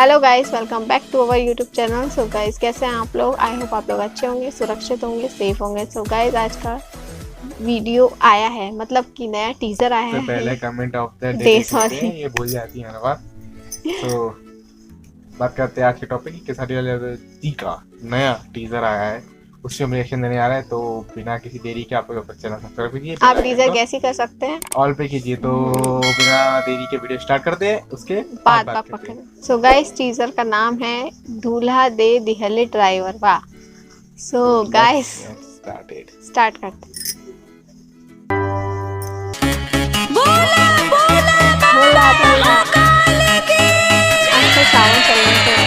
Hello guys, welcome back to our YouTube channel. So guys, कैसे हैं आप लोग? आई होप आप लोग अच्छे होंगे, सुरक्षित होंगे, सेफ होंगे। सो गाइस, आज का वीडियो आया है, मतलब कि नया टीजर आया है। पहले comment of the day day देख लेते हैं, ये भूल जाती है हर बार। तो बात करते हैं आज के टॉपिक की। सारी दी का नया टीजर आया है, उसमें रिएक्शन देने आ रहा है। तो बिना किसी देरी के आप लोग चैनल सब्सक्राइब कीजिए, आप टीजर कैसे कर सकते हैं? ऑल पे कीजिए। तो बिना देरी के वीडियो स्टार्ट करते हैं, उसके बाद बात करते हैं। सो गाइस, टीजर का नाम है दूल्हा दे दिहले ड्राइवर। वाह। सो गाइस, स्टार्ट करते हैं। बोला बोला अच्छा, सावन चल रहे थे।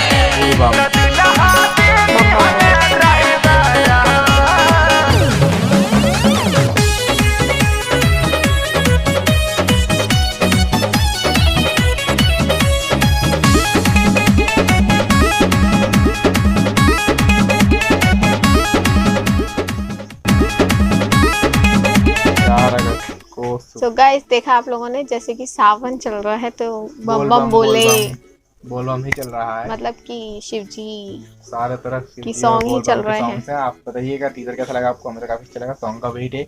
सो गाइस, देखा आप लोगों ने, जैसे कि सावन चल रहा है तो बम बम बोले, बोलबम ही चल रहा है। मतलब कि शिव जी सारे तरफ की सॉन्ग ही चल रहे हैं। आप बताइएगा टीजर कैसा लगा आपको। हमें तो काफी अच्छा लगा। सॉन्ग का वेट है,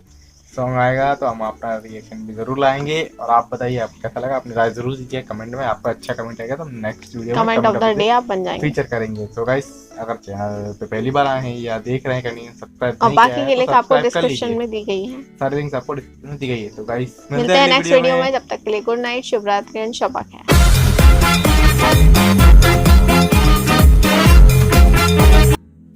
सॉन्ग आएगा तो हम अपना रिएक्शन भी जरूर लाएंगे। और आप बताइए आपको कैसा लगा, अपनी राय जरूर दीजिए कमेंट में। आपका अच्छा कमेंट आएगा तो नेक्स्ट वीडियो में कमेंट ऑफ द डे आप बन जाएंगे, फीचर करेंगे। तो गाइस, अगर चैनल पे पहली बार आए हैं या देख रहे हैं कहीं सब्सक्राइब और बाकी की लिंक आपको डिस्क्रिप्शन में दी गई है, सारी लिंक्स आपको डिस्क्रिप्शन में दी गई है। तो गाइस, मिलते हैं नेक्स्ट वीडियो में। जब तक के लिए गुड नाइट, शुभ रात्रि एंड शब्बा खैर।